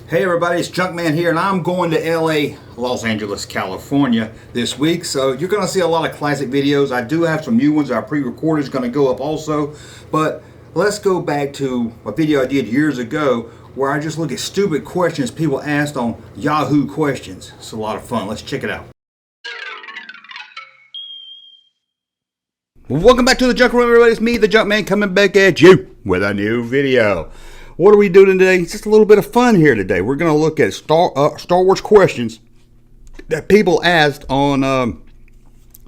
Hey everybody, it's Junkman here, and I'm going to LA, Los Angeles, California this week. So you're going to see a lot of classic videos. I do have some new ones. Our pre-recorded is going to go up also. But let's go back to a video I did years ago where I just look at stupid questions people asked on Yahoo questions. It's a lot of fun. Let's check it out. Well, welcome back to the Junk Room, everybody. It's me, the Junkman, coming back at you with a new video. What are we doing today? It's just a little bit of fun here today. We're going to look at Star Wars questions that people asked on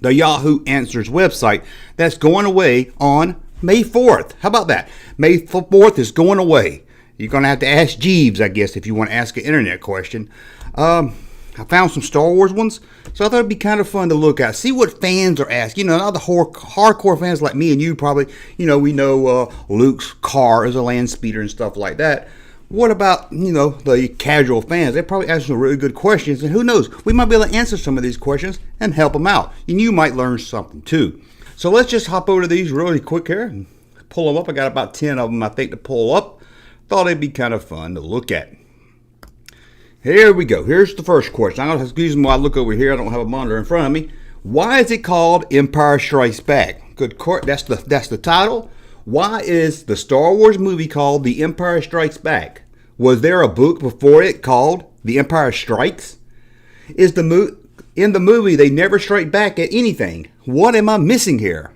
the Yahoo Answers website. That's going away on May 4th. How about that? May 4th is going away. You're going to have to ask Jeeves, I guess, if you want to ask an internet question. I found some Star Wars ones, so I thought it'd be kind of fun to look at. See what fans are asking. You know, not the hardcore fans like me and you probably, you know, we know Luke's car is a land speeder and stuff like that. What about, you know, the casual fans? They're probably asking some really good questions, and who knows, we might be able to answer some of these questions and help them out. And you might learn something too. So let's just hop over to these really quick here and pull them up. I got about 10 of them, I think, to pull up. Thought it'd be kind of fun to look at. Here we go. Here's the first question. I'm going to excuse me while I look over here. I don't have a monitor in front of me. Why is it called Empire Strikes Back? Good. That's the title. Why is the Star Wars movie called The Empire Strikes Back? Was there a book before it called The Empire Strikes? In the movie they never strike back at anything? What am I missing here?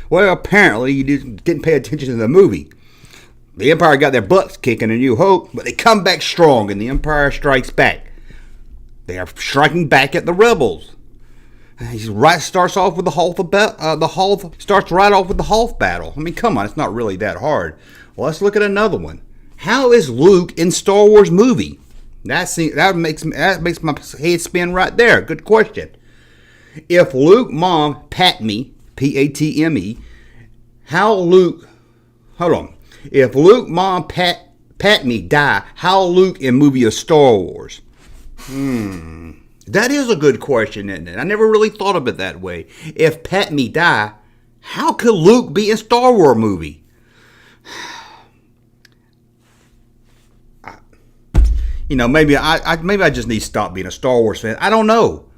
Well, apparently you didn't pay attention to the movie. The Empire got their butts kicking in New Hope, but they come back strong, and the Empire strikes back. They are striking back at the rebels. He starts off with the Hoth battle. I mean, come on, it's not really that hard. Well, let's look at another one. How is Luke in Star Wars movie? That makes my head spin right there. Good question. If Luke mom Padme, P-A-T-M-E, If Luke mom Padme die, how Luke in movie of Star Wars? That is a good question, isn't it? I never really thought of it that way. If Padme die, how could Luke be in Star Wars movie? You know, maybe I just need to stop being a Star Wars fan. I don't know.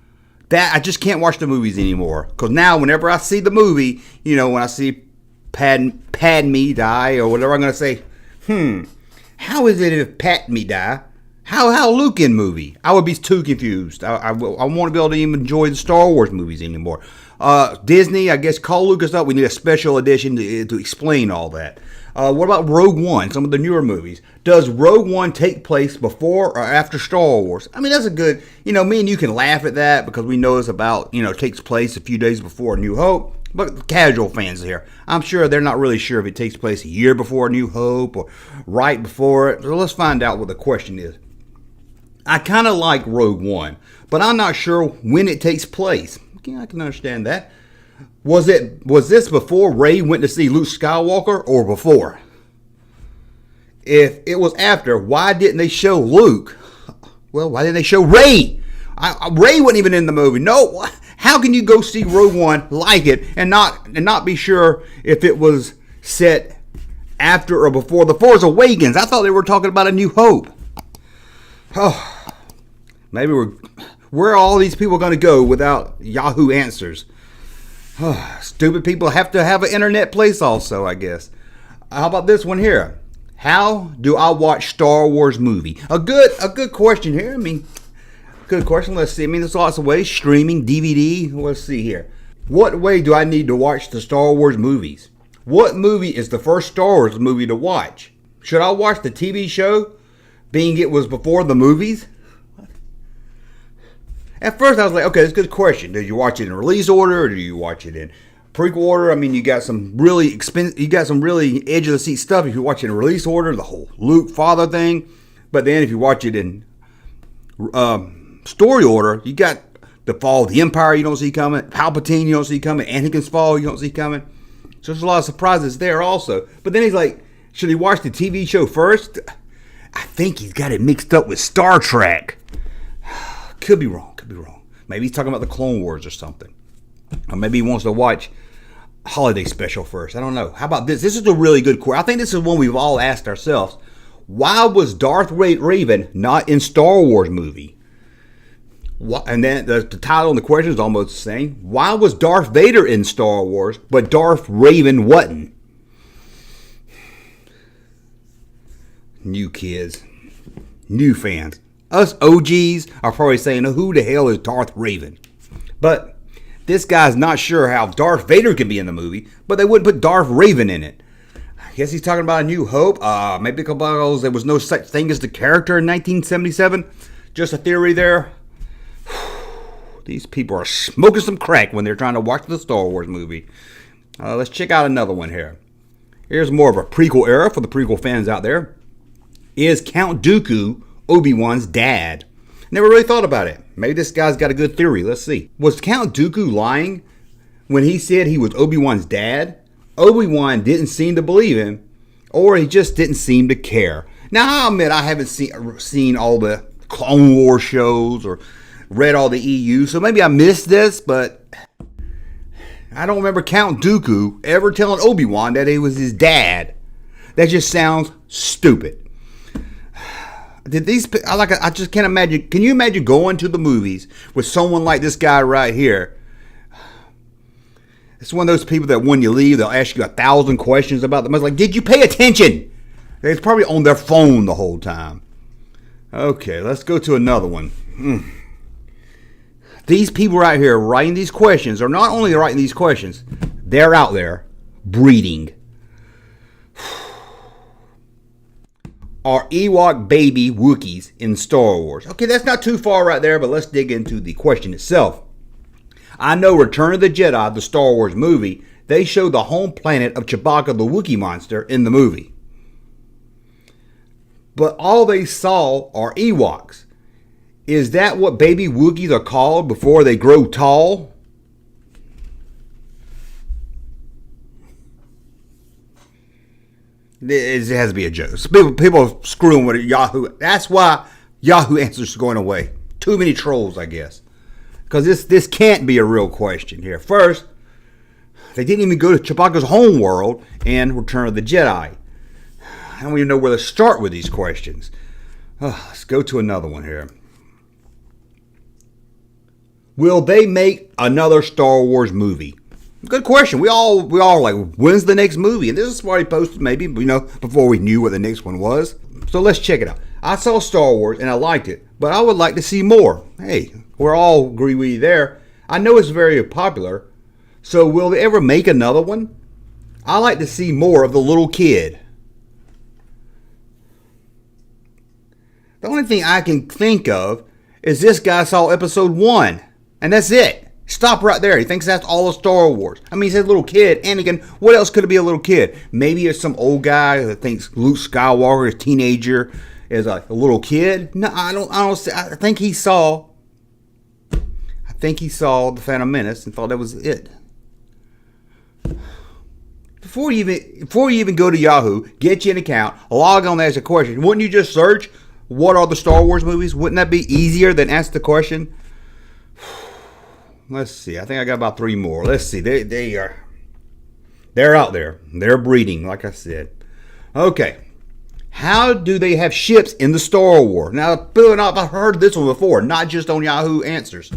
I just can't watch the movies anymore. Because now, whenever I see the movie, you know, when I see Padme die or whatever I'm going to say, how is it if Padme die? How Luke in movie? I would be too confused. I want to be able to even enjoy the Star Wars movies anymore. Disney, I guess, call Lucas up. We need a special edition to explain all that. What about Rogue One, some of the newer movies? Does Rogue One take place before or after Star Wars? I mean, that's a good, you know, me and you can laugh at that because we know it's about, you know, takes place a few days before New Hope. But casual fans here, I'm sure they're not really sure if it takes place a year before New Hope or right before it. So let's find out what the question is. I kind of like Rogue One, but I'm not sure when it takes place. Okay, I can understand that. Was this before Rey went to see Luke Skywalker or before? If it was after, why didn't they show Luke? Well, why didn't they show Rey? Rey wasn't even in the movie. No. How can you go see Rogue One, like it, and not be sure if it was set after or before The Force Awakens? I thought they were talking about A New Hope. Oh, maybe where are all these people going to go without Yahoo Answers? Oh, stupid people have to have an internet place also, I guess. How about this one here? How do I watch Star Wars movie? A good question here. I mean, good question. Let's see. I mean, there's lots of ways. Streaming, DVD. Let's see here. What way do I need to watch the Star Wars movies? What movie is the first Star Wars movie to watch? Should I watch the TV show, being it was before the movies? At first, I was like, okay, that's a good question. Did you watch it in release order, or do you watch it in prequel order? I mean, you got some really edge of the seat stuff if you watch it in release order, the whole Luke father thing. But then if you watch it in story order, you got the fall of the Empire you don't see coming, Palpatine you don't see coming, Anakin's fall you don't see coming. So there's a lot of surprises there also. But then he's like, should he watch the TV show first? I think he's got it mixed up with Star Trek. Could be wrong. Maybe he's talking about the Clone Wars or something. Or maybe he wants to watch Holiday Special first. I don't know. How about this? This is a really good question. I think this is one we've all asked ourselves. Why was Darth Raven not in Star Wars movie? And then the title and the question is almost the same. Why was Darth Vader in Star Wars, but Darth Raven wasn't? New kids, new fans. Us OGs are probably saying, who the hell is Darth Raven? But this guy's not sure how Darth Vader could be in the movie, but they wouldn't put Darth Raven in it. I guess he's talking about A New Hope. Maybe because there was no such thing as the character in 1977. Just a theory there. These people are smoking some crack when they're trying to watch the Star Wars movie. Let's check out another one here. Here's more of a prequel era for the prequel fans out there. Is Count Dooku Obi-Wan's dad? Never really thought about it. Maybe this guy's got a good theory. Let's see. Was Count Dooku lying when he said he was Obi-Wan's dad? Obi-Wan didn't seem to believe him, or he just didn't seem to care. Now, I'll admit I haven't seen all the Clone Wars shows or read all the EU, so maybe I missed this, but I don't remember Count Dooku ever telling Obi-Wan that he was his dad. That just sounds stupid. I just can't imagine. Can you imagine going to the movies with someone like this guy right here? It's one of those people that when you leave, they'll ask you 1,000 questions about the movie. Like, did you pay attention? It's probably on their phone the whole time. Okay, let's go to another one. These people right here writing these questions are not only writing these questions, they're out there breeding. Are Ewok baby Wookies in Star Wars? Okay, that's not too far right there, but let's dig into the question itself. I know Return of the Jedi, the Star Wars movie, they show the home planet of Chewbacca the Wookiee monster in the movie. But all they saw are Ewoks. Is that what baby Wookiees are called before they grow tall? It has to be a joke. People are screwing with Yahoo. That's why Yahoo Answers are going away. Too many trolls, I guess. Because this can't be a real question here. First, they didn't even go to Chewbacca's home world in Return of the Jedi. I don't even know where to start with these questions. Let's go to another one here. Will they make another Star Wars movie? Good question. We all like, when's the next movie? And this is why he posted maybe, before we knew what the next one was. So let's check it out. I saw Star Wars and I liked it, but I would like to see more. Hey, we're all agree with you there. I know it's very popular. So will they ever make another one? I like to see more of the little kid. The only thing I can think of is this guy saw episode 1, and that's it. Stop right there. He thinks that's all of Star Wars. I mean, he said little kid. Anakin, what else could it be a little kid? Maybe it's some old guy that thinks Luke Skywalker, a teenager, is a little kid. No, I don't. I think he saw The Phantom Menace and thought that was it. Before you even go to Yahoo, get you an account, log on, ask a question. Wouldn't you just search what are the Star Wars movies? Wouldn't that be easier than ask the question? Let's see. I think I got about 3 more. Let's see. They're out there. They're breeding, like I said. Okay. How do they have ships in the Star Wars? Now, I've heard this one before, not just on Yahoo Answers.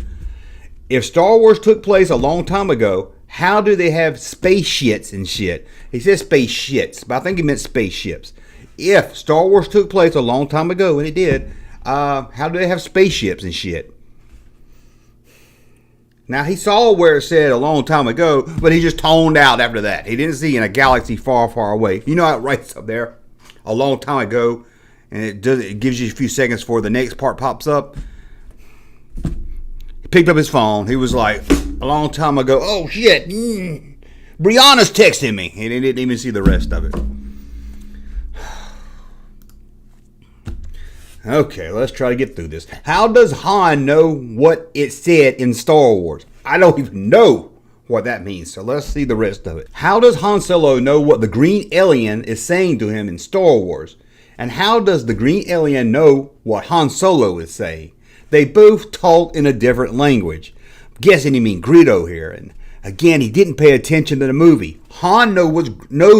If Star Wars took place a long time ago, how do they have spaceships and shit? He says spaceships, but I think he meant spaceships. If Star Wars took place a long time ago, and it did, how do they have spaceships and shit? Now, he saw where it said a long time ago, but he just toned out after that. He didn't see in a galaxy far, far away. You know how it writes up there, a long time ago, and it gives you a few seconds before the next part pops up. He picked up his phone. He was like, a long time ago, oh shit, Brianna's texting me. And he didn't even see the rest of it. Okay, let's try to get through this. How does Han know what it said in Star Wars? I don't even know what that means, so let's see the rest of it. How does Han Solo know what the green alien is saying to him in Star Wars? And how does the green alien know what Han Solo is saying? They both talk in a different language. I'm guessing you mean Greedo here. And again, he didn't pay attention to the movie. Han knows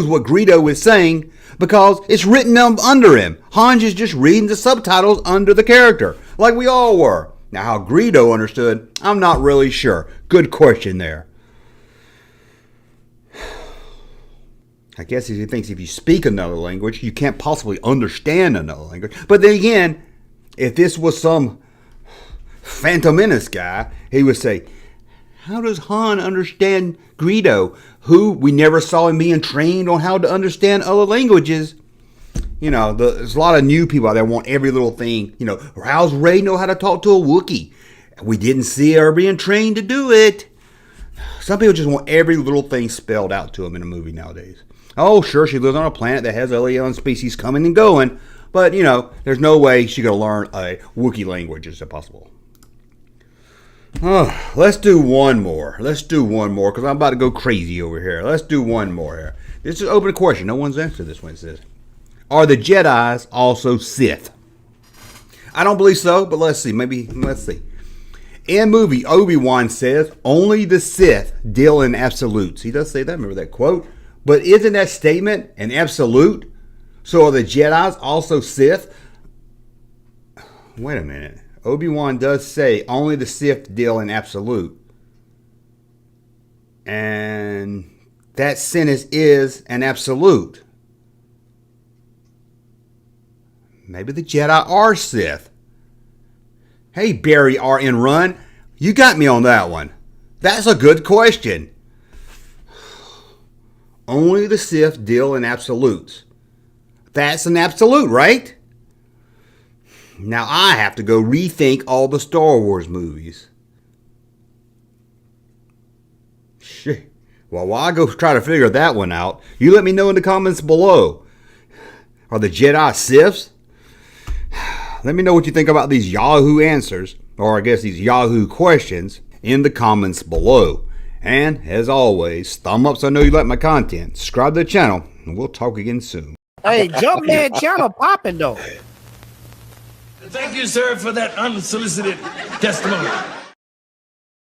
what Greedo is saying, because it's written under him. Hans is just reading the subtitles under the character, like we all were. Now, how Greedo understood, I'm not really sure. Good question there. I guess he thinks if you speak another language, you can't possibly understand another language. But then again, if this was some Phantom Menace guy, he would say, how does Han understand Greedo, who we never saw him being trained on how to understand other languages? You know, there's a lot of new people out there want every little thing. You know, how's Rey know how to talk to a Wookiee? We didn't see her being trained to do it. Some people just want every little thing spelled out to them in a movie nowadays. Oh, sure, she lives on a planet that has alien species coming and going, but, you know, there's no way she's going to learn a Wookiee language. Is it possible? Oh, let's do one more. Let's do one more, because I'm about to go crazy over here. Let's do one more here. This is an open question. No one's answered this one. It says, are the Jedis also Sith? I don't believe so, but let's see. Let's see. In movie, ObiWans says, only the Sith deal in absolutes. He does say that. Remember that quote? But isn't that statement an absolute? So are the Jedis also Sith? Wait a minute. Obi-Wan does say only the Sith deal in absolute. And that sentence is an absolute. Maybe the Jedi are Sith. Hey, Barry R.N. Run, you got me on that one. That's a good question. Only the Sith deal in absolutes. That's an absolute, right? Now I have to go rethink all the Star Wars movies. Shit. Well, while I go try to figure that one out, you let me know in the comments below. Are the Jedi Siths? Let me know what you think about these Yahoo answers, or I guess these Yahoo questions, in the comments below. And, as always, thumb up so I know you like my content. Subscribe to the channel, and we'll talk again soon. Hey, Junkman channel popping though. Thank you, sir, for that unsolicited testimony.